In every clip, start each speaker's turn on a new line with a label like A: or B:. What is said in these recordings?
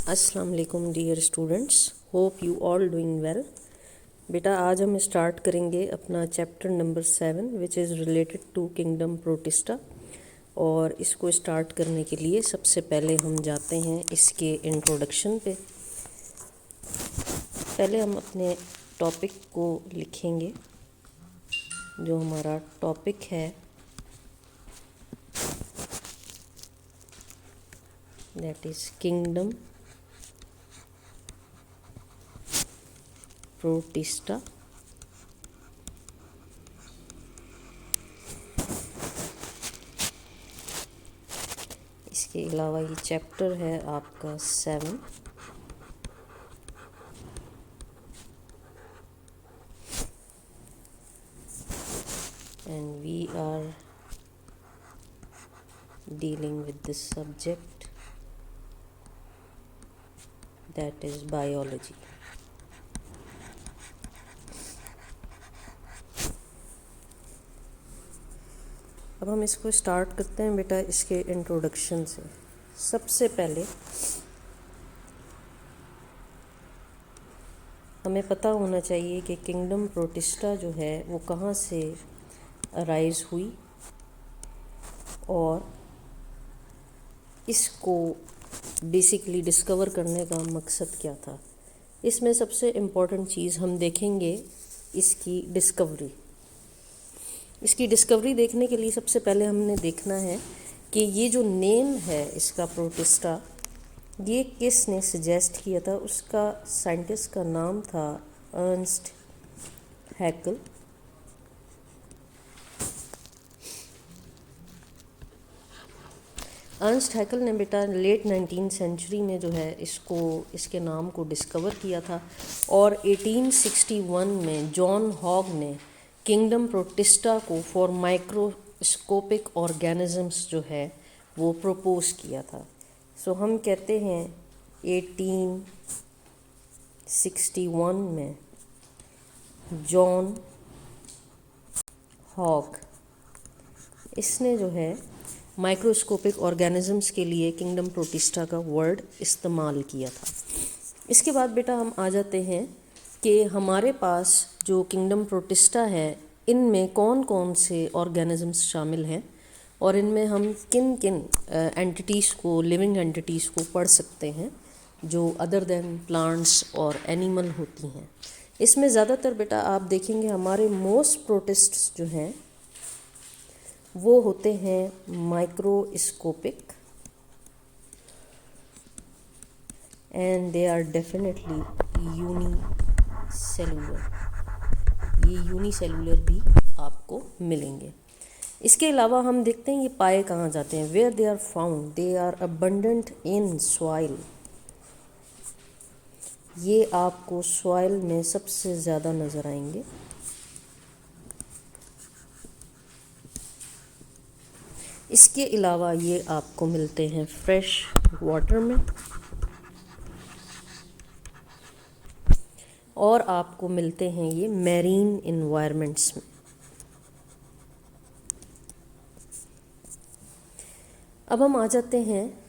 A: अस्सलाम वालेकुम dear students, hope you all doing well. बेटा आज हम स्टार्ट करेंगे अपना chapter number 7 which is related to kingdom protista. और इसको स्टार्ट करने के लिए सबसे पहले हम जाते हैं इसके इंट्रोडक्शन पे। पहले हम अपने टॉपिक को लिखेंगे। जो हमारा टॉपिक है दैट इज़ किंगडम प्रोटिस्टा। इसके अलावा ये चैप्टर है आपका 7। And we are dealing with this subject that is biology. अब हम इसको स्टार्ट करते हैं बेटा इसके इंट्रोडक्शन से। सबसे पहले हमें पता होना चाहिए कि किंगडम प्रोटिस्टा जो है वो कहाँ से अराइज हुई और इसको बेसिकली डिस्कवर करने का मकसद क्या था। इसमें सबसे इम्पॉर्टेंट चीज़ हम देखेंगे इसकी डिस्कवरी। इसकी डिस्कवरी देखने के लिए सबसे पहले हमने देखना है कि ये जो नेम है इसका प्रोटिस्टा, ये किसने सजेस्ट किया था। उसका साइंटिस्ट का नाम था अर्नस्ट हैकल। अर्नस्ट हैकल ने बेटा लेट 19th सेंचुरी में जो है इसके नाम को डिस्कवर किया था। और 1861 में जॉन हॉग ने किंगडम प्रोटिस्टा को फॉर माइक्रोस्कोपिक ऑर्गेनिजम्स जो है वो प्रपोज किया था। सो हम कहते हैं 1861 में जॉन हॉग इसने जो है माइक्रोस्कोपिक ऑर्गेनिजम्स के लिए किंगडम प्रोटिस्टा का वर्ड इस्तेमाल किया था। इसके बाद बेटा हम आ जाते हैं कि हमारे पास जो किंगडम प्रोटिस्टा है इनमें कौन कौन से ऑर्गेनिजम्स शामिल हैं और इनमें हम किन किन एंटिटीज़ को, लिविंग एंटिटीज़ को पढ़ सकते हैं जो अदर देन प्लांट्स और एनिमल होती हैं। इसमें ज़्यादातर बेटा आप देखेंगे हमारे मोस्ट प्रोटिस्ट्स जो हैं वो होते हैं microscopic and they are definitely unicellular. ये यूनिसेलुलर भी आपको मिलेंगे। इसके अलावा हम देखते हैं ये पाए कहाँ जाते हैं। Where they are found, they are abundant in soil. ये आपको सॉइल में सबसे ज़्यादा नज़र आएंगे। इसके अलावा ये आपको मिलते हैं फ्रेश वाटर में और आपको मिलते हैं ये मैरीन इन्वायरमेंट्स में। अब हम आ जाते हैं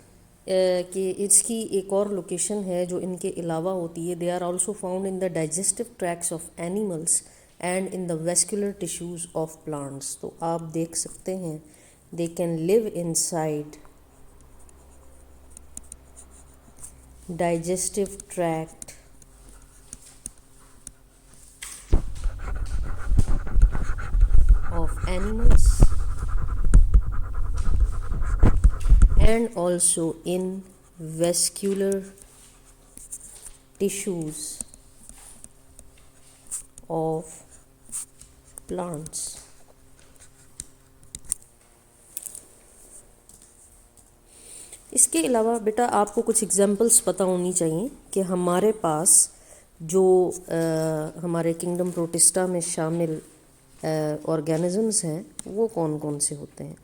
A: कि इसकी एक और लोकेशन है जो इनके अलावा होती है। They are also found in the digestive tracts of animals and in the vascular tissues of plants. तो आप देख सकते हैं they can live inside digestive tract of animals and also in vascular tissues of plants। इसके अलावा बेटा आपको कुछ एग्जांपल्स पता होनी चाहिए कि हमारे पास जो हमारे किंगडम प्रोटिस्टा में शामिल ऑर्गेनिजम्स हैं वो कौन कौन से होते हैं,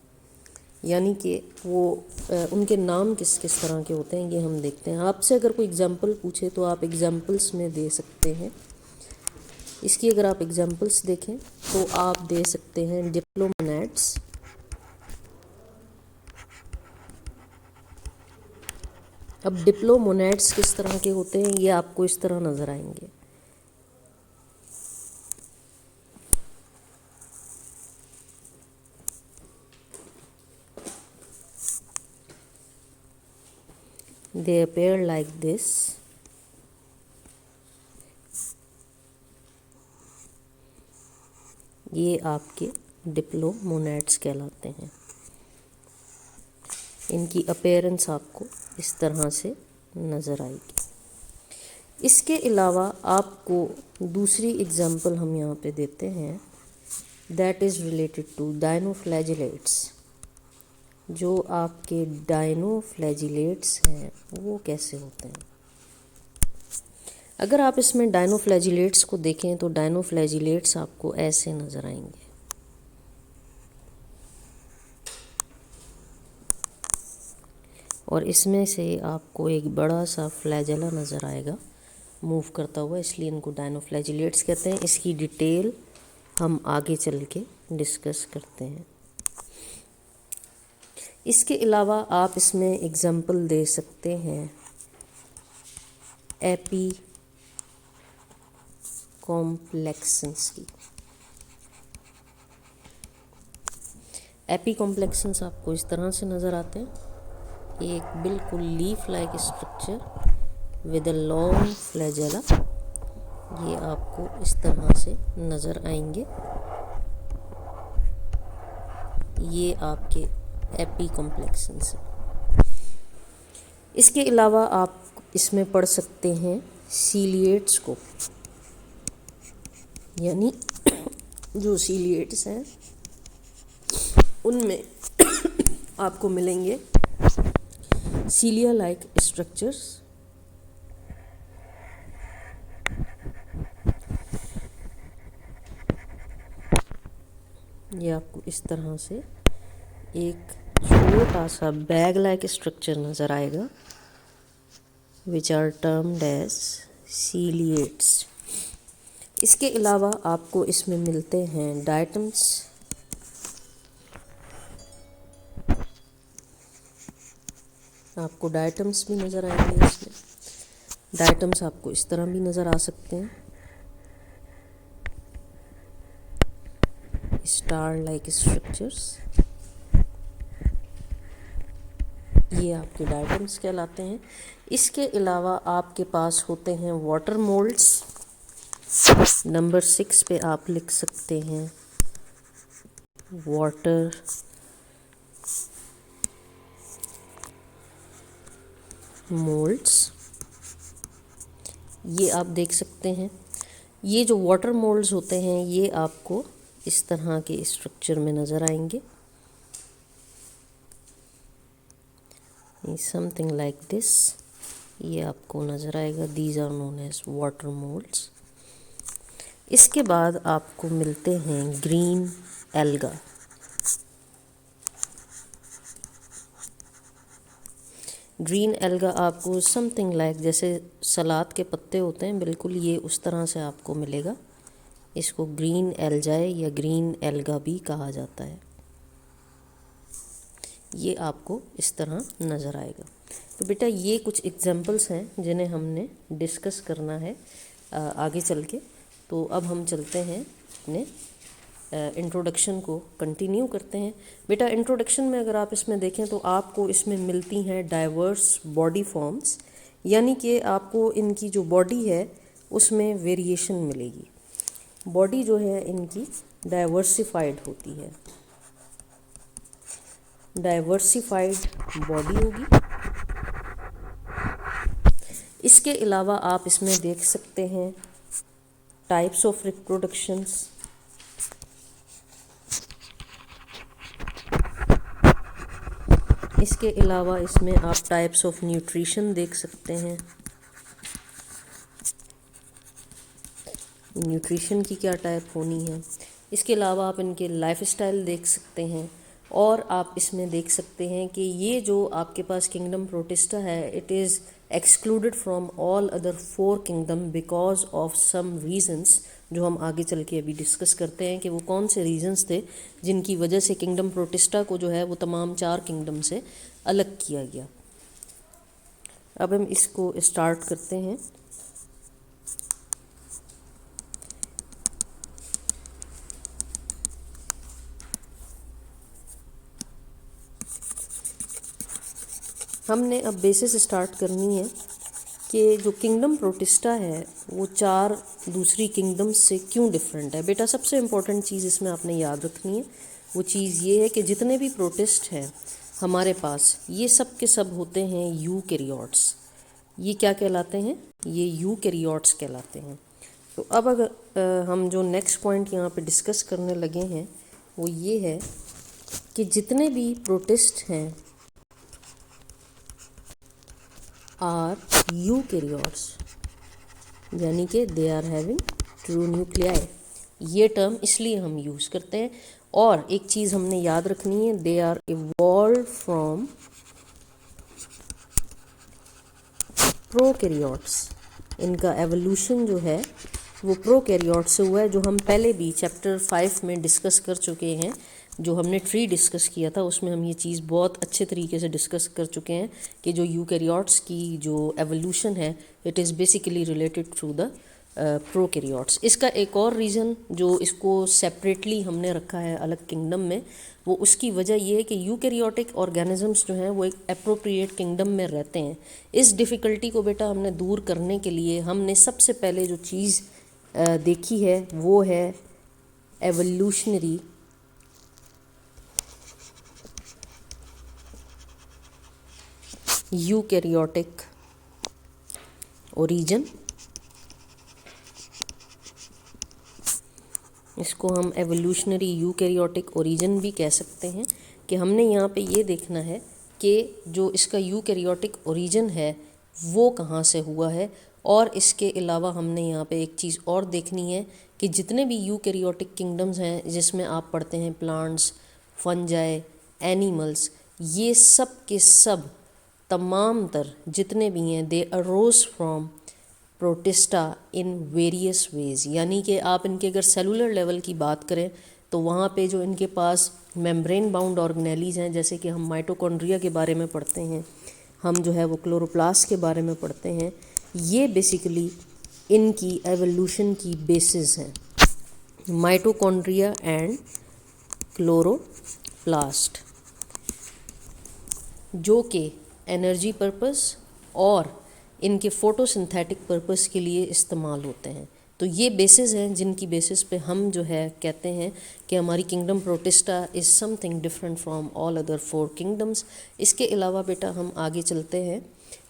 A: यानी कि वो उनके नाम किस किस तरह के होते हैं ये हम देखते हैं। आपसे अगर कोई एग्जांपल पूछे तो आप एग्जांपल्स में दे सकते हैं। इसकी अगर आप एग्जांपल्स देखें तो आप दे सकते हैं डिप्लोमोनेड्स, अब डिप्लोमोनेड्स किस तरह के होते हैं ये आपको इस तरह नज़र आएंगे। They appear like this. ये आपके डिप्लोमोनेड्स कहलाते हैं। इनकी अपीयरेंस आपको इस तरह से नज़र आएगी। इसके अलावा आपको दूसरी एग्जांपल हम यहाँ पे देते हैं, that is related to dinoflagellates. जो आपके डायनोफ्लैजिलेट्स हैं वो कैसे होते हैं। अगर आप इसमें डायनोफ्लैजिलेट्स को देखें तो डायनोफ्लैजिलेट्स आपको ऐसे नज़र आएंगे। और इसमें से आपको एक बड़ा सा फ्लैजेला नज़र आएगा मूव करता हुआ, इसलिए इनको डायनोफ्लैजिलेट्स कहते हैं। इसकी डिटेल हम आगे चल के डिस्कस करते हैं। इसके अलावा आप इसमें एग्जांपल दे सकते हैं एपी कॉम्प्लेक्सन्स की। एपी कॉम्प्लेक्सन्स आपको इस तरह से नज़र आते हैं। एक बिल्कुल leaf like structure with a long flagella, ये आपको इस तरह से नज़र आएंगे। ये आपके एपी कॉम्प्लेक्सन्स हैं। इसके अलावा आप इसमें पढ़ सकते हैं सीलिएट्स को, यानी जो सीलिएट्स हैं उनमें आपको मिलेंगे सीलिया लाइक स्ट्रक्चर्स। ये आपको इस तरह से एक छोटा सा बैग लाइक स्ट्रक्चर नज़र आएगा, विच आर टर्म्ड एज सीलिएट्स। इसके अलावा आपको इसमें मिलते हैं डायटम्स। आपको डायटम्स भी नज़र आएंगे इसमें। डायटम्स आपको इस तरह भी नज़र आ सकते हैं, स्टार लाइक स्ट्रक्चर्स। ये आपके डायटम्स कहलाते हैं। इसके अलावा आपके पास होते हैं वाटर मोल्ड्स। नंबर 6 पे आप लिख सकते हैं वाटर मोल्ड्स। ये आप देख सकते हैं। ये जो वाटर मोल्ड्स होते हैं ये आपको इस तरह के स्ट्रक्चर में नज़र आएंगे, समथिंग लाइक दिस। ये आपको नज़र आएगा। These are known as water moulds. इसके बाद आपको मिलते हैं ग्रीन एल्गा। ग्रीन एल्गा आपको समथिंग लाइक जैसे सलाद के पत्ते होते हैं, बिल्कुल ये उस तरह से आपको मिलेगा। इसको ग्रीन एल्जाए या ग्रीन एल्गा भी कहा जाता है। ये आपको इस तरह नज़र आएगा। तो बेटा ये कुछ एग्जांपल्स हैं जिन्हें हमने डिस्कस करना है आगे चल के। तो अब हम चलते हैं अपने इंट्रोडक्शन को कंटिन्यू करते हैं। बेटा इंट्रोडक्शन में अगर आप इसमें देखें तो आपको इसमें मिलती हैं डाइवर्स बॉडी फॉर्म्स, यानी कि आपको इनकी जो बॉडी है उसमें वेरिएशन मिलेगी। बॉडी जो है इनकी डाइवर्सिफाइड होती है, डाइवर्सिफाइड बॉडी होगी। इसके अलावा आप इसमें देख सकते हैं टाइप्स ऑफ रिप्रोडक्शंस। इसके अलावा इसमें आप टाइप्स ऑफ न्यूट्रिशन देख सकते हैं, न्यूट्रिशन की क्या टाइप होनी है। इसके अलावा आप इनके लाइफस्टाइल देख सकते हैं। और आप इसमें देख सकते हैं कि ये जो आपके पास किंगडम प्रोटिस्टा है, it is excluded from all other 4 kingdom because of some reasons, जो हम आगे चल के अभी डिस्कस करते हैं कि वो कौन से रीजंस थे जिनकी वजह से किंगडम प्रोटिस्टा को जो है वो तमाम 4 किंगडम से अलग किया गया। अब हम इसको स्टार्ट करते हैं। हमने अब बेसिस स्टार्ट करनी है कि जो किंगडम प्रोटिस्टा है वो 4 दूसरी किंगडम्स से क्यों डिफरेंट है। बेटा सबसे इम्पोर्टेंट चीज़ इसमें आपने याद रखनी है, वो चीज़ ये है कि जितने भी प्रोटिस्ट हैं हमारे पास, ये सब के सब होते हैं यूकैरियोट्स। ये क्या कहलाते हैं? ये यूकैरियोट्स कहलाते हैं। तो अब अगर हम जो नेक्स्ट पॉइंट यहाँ पे डिस्कस करने लगे हैं वो ये है कि जितने भी प्रोटिस्ट हैं आर यूकैरियोट्स, यानी कि they are having true nuclei. ये टर्म इसलिए हम यूज़ करते हैं। और एक चीज़ हमने याद रखनी है, they are evolve from prokaryotes. इनका एवोल्यूशन जो है वो प्रोकैरियोट से हुआ है, जो हम पहले भी चैप्टर 5 में डिस्कस कर चुके हैं। जो हमने ट्री डिस्कस किया था उसमें हम ये चीज़ बहुत अच्छे तरीके से डिस्कस कर चुके हैं कि जो यूकैरियोट्स की जो एवोल्यूशन है it is basically related to the prokaryotes. इसका एक और रीज़न जो इसको सेपरेटली हमने रखा है अलग किंगडम में, वो उसकी वजह ये है कि यूकैरियोटिक ऑर्गेनिजम्स जो हैं वो एक एप्रोप्रिएट किंगडम में रहते हैं। इस डिफ़िकल्टी को बेटा हमने दूर करने के लिए हमने सबसे पहले जो चीज़ देखी है वो है एवोल्यूशनरी यूकैरियोटिक ओरिजिन। इसको हम एवोल्यूशनरी यूकैरियोटिक ओरिजिन भी कह सकते हैं कि हमने यहाँ पे ये देखना है कि जो इसका यूकैरियोटिक ओरिजिन है वो कहाँ से हुआ है। और इसके अलावा हमने यहाँ पे एक चीज़ और देखनी है कि जितने भी यूकैरियोटिक किंगडम्स हैं जिसमें आप पढ़ते हैं प्लांट्स, फंजाई, एनिमल्स, ये सब के सब तमाम तर जितने भी हैं they arose from protista in various ways. यानी कि आप इनके अगर सेलुलर लेवल की बात करें तो वहाँ पे जो इनके पास मेम्ब्रेन बाउंड ऑर्गेनेलीज हैं, जैसे कि हम माइटोकॉन्ड्रिया के बारे में पढ़ते हैं, हम जो है वो क्लोरोप्लास्ट के बारे में पढ़ते हैं, ये बेसिकली इनकी एवोल्यूशन की बेसिस हैं, माइटोकॉन्ड्रिया एंड क्लोरोप्लास्ट, जो कि एनर्जी पर्पस और इनके फोटोसिंथेटिक पर्पस के लिए इस्तेमाल होते हैं। तो ये बेसिस हैं जिनकी बेसिस पे हम जो है कहते हैं कि हमारी kingdom protista is something different from all other 4 kingdoms. इसके अलावा बेटा हम आगे चलते हैं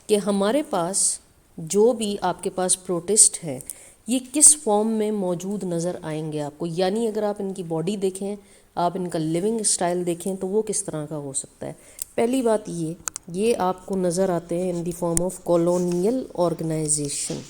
A: कि हमारे पास जो भी आपके पास प्रोटिस्ट हैं ये किस फॉर्म में मौजूद नज़र आएंगे आपको। यानी अगर आप इनकी बॉडी देखें, आप इनका लिविंग स्टाइल देखें तो वो किस तरह का हो सकता है। पहली बात ये आपको नज़र आते हैं in the form of colonial organization.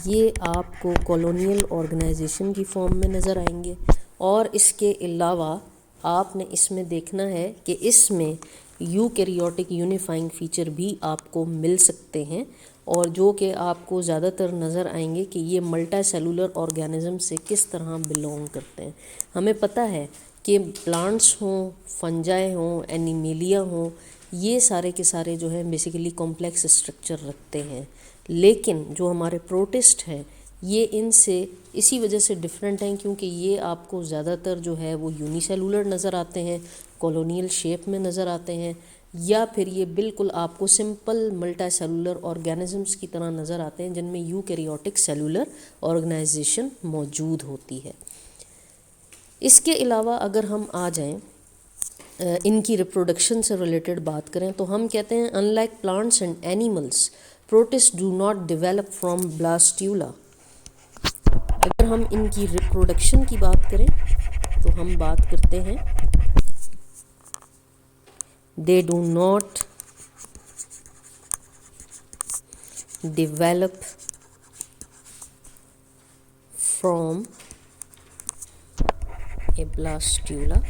A: ये आपको कॉलोनियल ऑर्गेनाइजेशन की फॉर्म में नज़र आएंगे। और इसके अलावा आपने इसमें देखना है कि इसमें यूकैरियोटिक यूनिफाइंग फीचर भी आपको मिल सकते हैं, और जो कि आपको ज़्यादातर नज़र आएंगे कि ये मल्टी सेलुलर ऑर्गेनिज्म से किस तरह बिलोंग करते हैं। हमें पता है कि प्लांट्स हों, फंजाई हों, एनिमेलिया हों, ये सारे के सारे जो हैं बेसिकली कॉम्प्लेक्स स्ट्रक्चर रखते हैं, लेकिन जो हमारे प्रोटिस्ट हैं ये इनसे इसी वजह से डिफरेंट हैं क्योंकि ये आपको ज़्यादातर जो है वो यूनिसेलुलर नज़र आते हैं, कॉलोनियल शेप में नज़र आते हैं, या फिर ये बिल्कुल आपको सिंपल मल्टी सेलुलर ऑर्गेनिजम्स की तरह नज़र आते हैं जिनमें यूकैरियोटिक सेलुलर ऑर्गेनाइजेशन मौजूद होती है। इसके अलावा अगर हम आ जाएं इनकी रिप्रोडक्शन से रिलेटेड बात करें तो हम कहते हैं unlike plants and animals protist do not develop from blastula. अगर हम इनकी रिप्रोडक्शन की बात करें तो हम बात करते हैं they do not develop from a blastula.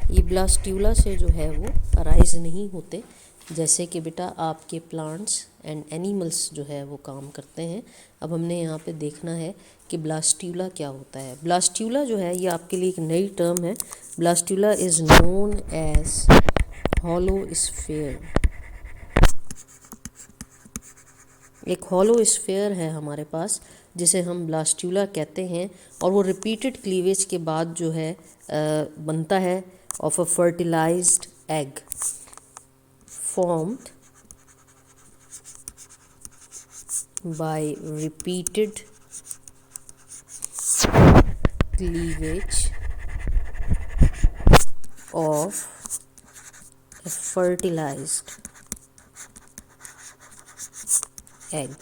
A: ये ब्लास्ट्यूला से जो है वो अराइज नहीं होते, जैसे कि बेटा आपके प्लांट्स एंड एनिमल्स जो है वो काम करते हैं। अब हमने यहाँ पे देखना है कि ब्लास्ट्यूला क्या होता है। ब्लास्ट्यूला जो है ये आपके लिए एक नई टर्म है। Blastula is known as hollow sphere, एक हॉलो स्फीयर है हमारे पास जिसे हम ब्लास्टुला कहते हैं, और वो रिपीटेड क्लीवेज के बाद जो है बनता है of a fertilized egg formed by repeated cleavage of a fertilized egg।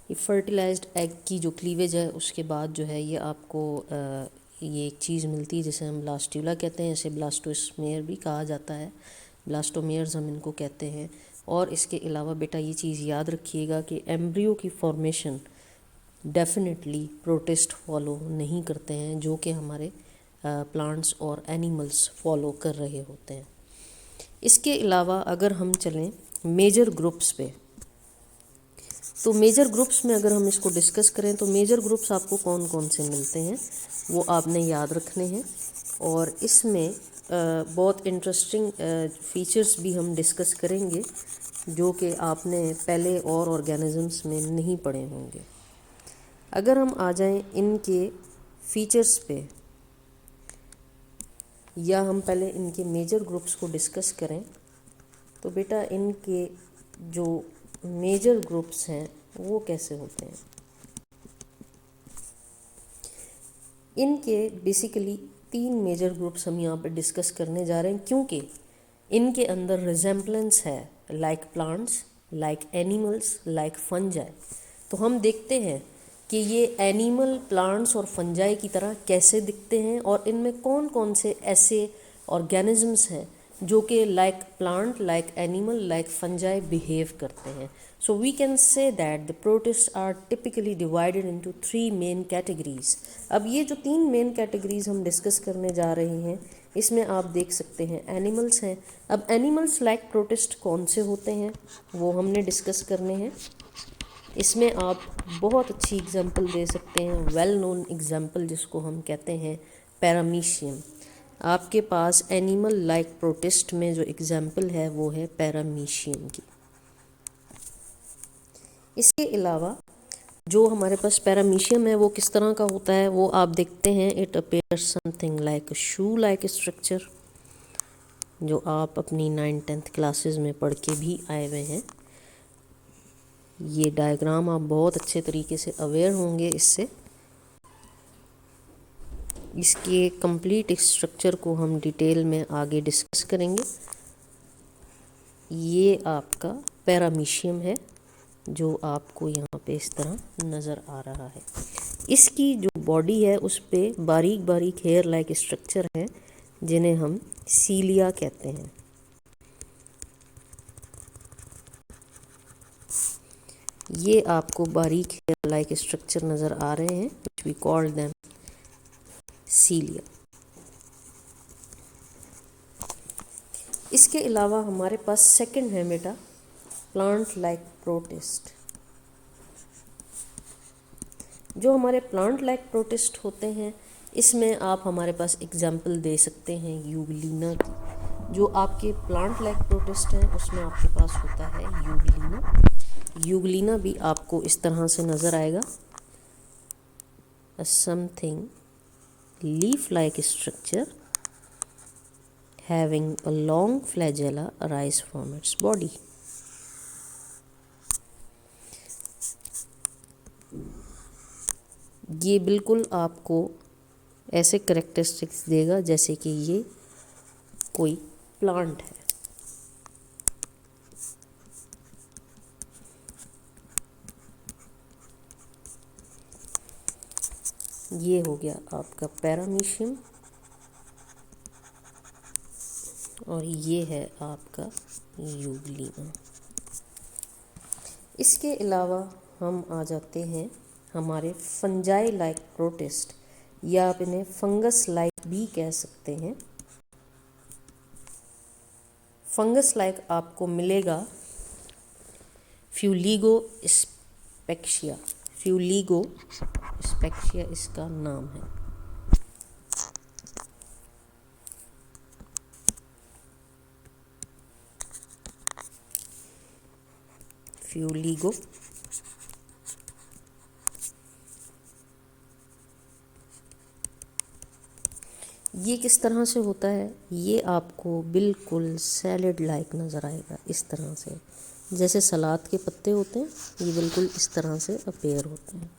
A: ये फर्टिलाइज्ड एग की जो क्लीवेज है उसके बाद जो है ये आपको ये एक चीज़ मिलती है जिसे हम ब्लास्टुला कहते हैं, इसे ब्लास्टोस्मेयर भी कहा जाता है, ब्लास्टोमेयर्स हम इनको कहते हैं। और इसके अलावा बेटा ये चीज़ याद रखिएगा कि एम्ब्रियो की फॉर्मेशन डेफिनेटली प्रोटिस्ट फॉलो नहीं करते हैं, जो कि हमारे प्लांट्स और एनिमल्स फॉलो कर रहे होते हैं। इसके अलावा अगर हम चलें मेजर ग्रुप्स पे, तो मेजर ग्रुप्स में अगर हम इसको डिस्कस करें तो मेजर ग्रुप्स आपको कौन कौन से मिलते हैं वो आपने याद रखने हैं, और इसमें बहुत इंटरेस्टिंग फीचर्स भी हम डिस्कस करेंगे जो कि आपने पहले और ऑर्गेनिजम्स में नहीं पढ़े होंगे। अगर हम आ जाएं इनके फीचर्स पे, या हम पहले इनके मेजर ग्रुप्स को डिस्कस करें, तो बेटा इनके जो मेजर ग्रुप्स हैं वो कैसे होते हैं। इनके बेसिकली 3 मेजर ग्रुप्स हम यहाँ पे डिस्कस करने जा रहे हैं, क्योंकि इनके अंदर रिजेम्बलेंस है like plants, like animals, like fungi. तो हम देखते हैं कि ये एनिमल, प्लांट्स और फंजाई की तरह कैसे दिखते हैं, और इनमें कौन कौन से ऐसे ऑर्गेनिजम्स हैं जो कि like plant, like animal, like fungi behave करते हैं। So we can say that the protist are typically divided into 3 main categories. अब ये जो 3 मेन कैटेगरीज हम डिस्कस करने जा रहे हैं इसमें आप देख सकते हैं एनिमल्स हैं। अब एनिमल्स लाइक प्रोटिस्ट कौन से होते हैं वो हमने डिस्कस करने हैं। इसमें आप बहुत अच्छी एग्जांपल दे सकते हैं, वेल नोन एग्जांपल जिसको हम कहते हैं पैरामीशियम। आपके पास एनिमल लाइक प्रोटिस्ट में जो एग्जांपल है वो है पैरामीशियम की। इसके अलावा जो हमारे पास पैरामीशियम है वो किस तरह का होता है वो आप देखते हैं। It appears something like shoe like structure, जो आप अपनी 9th-10th क्लासेस में पढ़ के भी आए हुए हैं। ये डायग्राम आप बहुत अच्छे तरीके से अवेयर होंगे इससे। इसके कंप्लीट स्ट्रक्चर को हम डिटेल में आगे डिस्कस करेंगे। ये आपका पैरामीशियम है जो आपको यहाँ पे इस तरह नज़र आ रहा है। इसकी जो बॉडी है उस पे बारीक बारीक हेयर लाइक स्ट्रक्चर है जिन्हें हम सीलिया कहते हैं। ये आपको बारीक हेयर लाइक स्ट्रक्चर नज़र आ रहे हैं, which we call them सीलिया। इसके अलावा हमारे पास सेकंड है बेटा प्लांट लाइक प्रोटिस्ट। जो हमारे प्लांट लाइक प्रोटिस्ट होते हैं इसमें आप हमारे पास एग्जाम्पल दे सकते हैं यूगलिना की। जो आपके प्लांट लाइक प्रोटिस्ट हैं उसमें आपके पास होता है यूगलिना। यूगलिना भी आपको इस तरह से नज़र आएगा, something leaf like structure having a long flagella arise from its body। ये बिल्कुल आपको ऐसे करेक्टरिस्टिक्स देगा जैसे कि ये कोई प्लांट है। ये हो गया आपका पैरामीशियम और ये है आपका यूगलिना। इसके अलावा हम आ जाते हैं हमारे फंजाई लाइक प्रोटिस्ट, या आप इन्हें फंगस लाइक भी कह सकते हैं। फंगस लाइक आपको मिलेगा फ्यूलिगो स्पेक्शिया। फ्यूलिगो स्पेक्शिया इसका नाम है। few LIGO. ये किस तरह से होता है, ये आपको बिल्कुल सैलेड लाइक नज़र आएगा। इस तरह से जैसे सलाद के पत्ते होते हैं, ये बिल्कुल इस तरह से अपेयर होते हैं।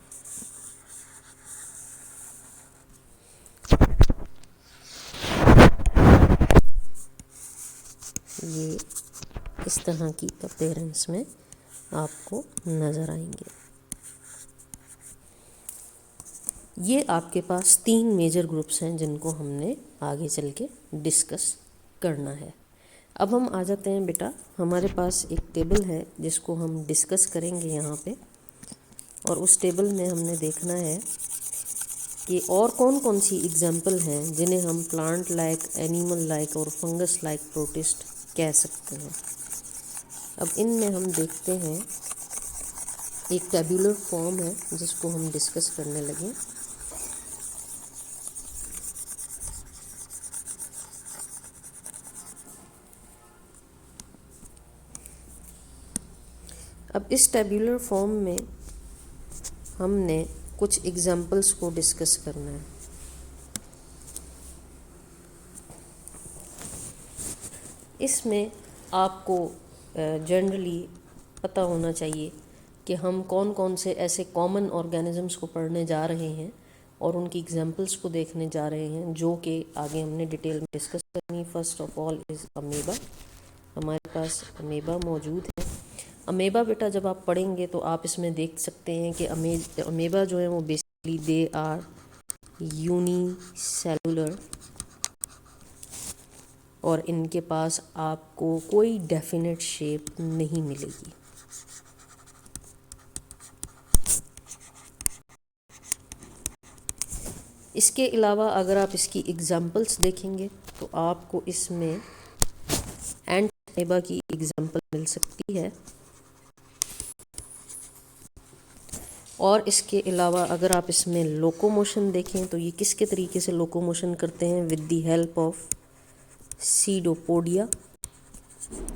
A: ये इस तरह की अपेयरेंस में आपको नज़र आएंगे। ये आपके पास 3 मेजर ग्रुप्स हैं जिनको हमने आगे चल के डिस्कस करना है। अब हम आ जाते हैं बेटा, हमारे पास एक टेबल है जिसको हम डिस्कस करेंगे यहाँ पे, और उस टेबल में हमने देखना है कि और कौन कौन सी एग्जाम्पल हैं जिन्हें हम प्लांट लाइक, एनिमल लाइक और फंगस लाइक प्रोटिस्ट कह सकते हैं। अब इनमें हम देखते हैं, एक टेबुलर फॉर्म है जिसको हम डिस्कस करने लगे। अब इस टेबुलर फॉर्म में हमने कुछ एग्जाम्पल्स को डिस्कस करना है। इसमें आपको जनरली पता होना चाहिए कि हम कौन कौन से ऐसे कॉमन ऑर्गेनिजम्स को पढ़ने जा रहे हैं और उनकी एग्जाम्पल्स को देखने जा रहे हैं, जो कि आगे हमने डिटेल में डिस्कस करनी। First of all is amoeba. हमारे पास अमीबा मौजूद है। अमीबा बेटा जब आप पढ़ेंगे तो आप इसमें देख सकते हैं कि अमीबा जो है वो बेसिकली दे आर यूनिसेलुलर, और इनके पास आपको कोई डेफिनेट शेप नहीं मिलेगी। इसके अलावा अगर आप इसकी एग्जाम्पल्स देखेंगे तो आपको इसमें एंट अमीबा की एग्जाम्पल मिल सकती है, और इसके अलावा अगर आप इसमें लोकोमोशन देखें तो ये किसके तरीके से लोकोमोशन करते हैं, with the help of pseudopodia,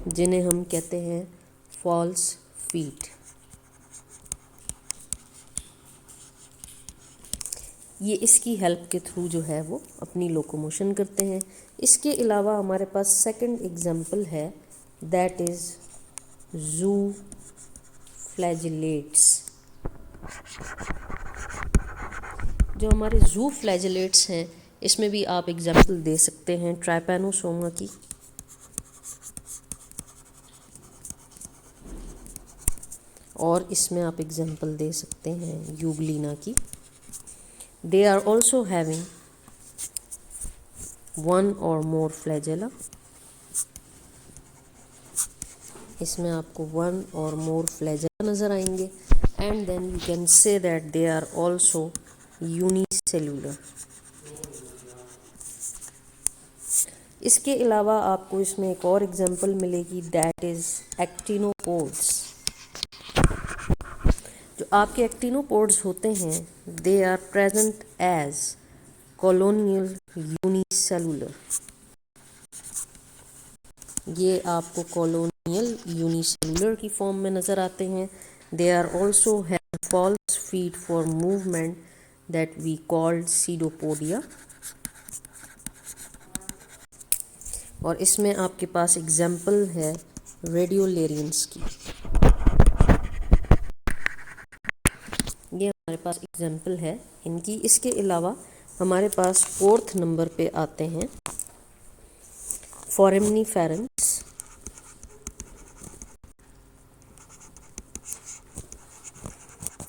A: जिन्हें हम कहते हैं फॉल्स फीट। ये इसकी हेल्प के थ्रू जो है वो अपनी लोकोमोशन करते हैं। इसके अलावा हमारे पास सेकंड एग्जाम्पल है, दैट इज़ जू फ्लैजिलेट्स। जो हमारे जू फ्लैजिलेट्स हैं, इसमें भी आप एग्जाम्पल दे सकते हैं ट्राइपैनोसोमा की, और इसमें आप एग्जाम्पल दे सकते हैं यूग्लिना की। They are also having 1 or more flagella। इसमें आपको 1 or more flagella नज़र आएंगे, and then you can say that they are also unicellular. इसके अलावा आपको इसमें एक और एग्जाम्पल मिलेगी, दैट इज़ एक्टिनोपोड्स। जो आपके एक्टिनोपोड्स होते हैं, they are present as colonial unicellular. ये आपको कॉलोनियल यूनिसेलुलर की फॉर्म में नज़र आते हैं। They are also have false feet for movement that we called pseudopodia. और इसमें आपके पास एग्जाम्पल है रेडियोलेरियंस की। ये हमारे पास एग्जाम्पल है इनकी। इसके अलावा हमारे पास 4th नंबर पे आते हैं फोरेमनीफेरन्स।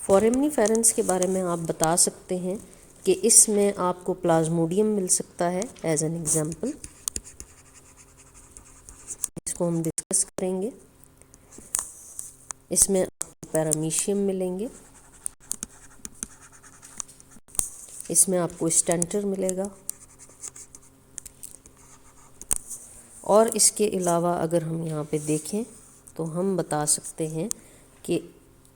A: फोरेमनीफेरन्स के बारे में आप बता सकते हैं कि इसमें आपको प्लाज्मोडियम मिल सकता है एज एन एग्जाम्पल। इसको हम डिस्कस करेंगे। इसमें आपको पैरामीशियम मिलेंगे, इसमें आपको स्टेंटर मिलेगा, और इसके अलावा अगर हम यहाँ पे देखें तो हम बता सकते हैं कि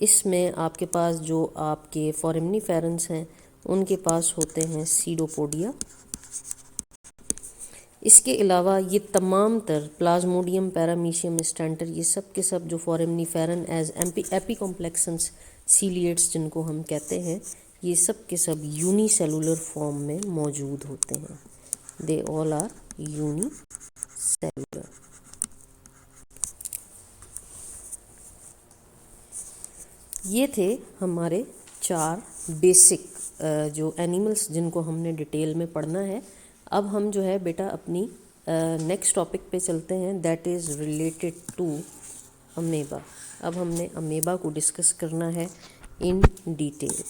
A: इसमें आपके पास जो आपके फोरेमनीफेरन्स हैं उनके पास होते हैं सीडोपोडिया। इसके अलावा ये तमाम तर प्लाज्मोडियम, पैरामीशियम, स्टेंटर, ये सब के सब जो फोरामिनिफेरन एज एपीकॉम्प्लेक्सेंस सीलिएट्स जिनको हम कहते हैं, ये सब के सब यूनिसेलुलर फॉर्म में मौजूद होते हैं। They all are unicellular. ये थे हमारे 4 बेसिक जो एनिमल्स जिनको हमने डिटेल में पढ़ना है। अब हम जो है बेटा अपनी नेक्स्ट टॉपिक पे चलते हैं, that is related to amoeba. अब हमने अमेबा को डिस्कस करना है इन डिटेल।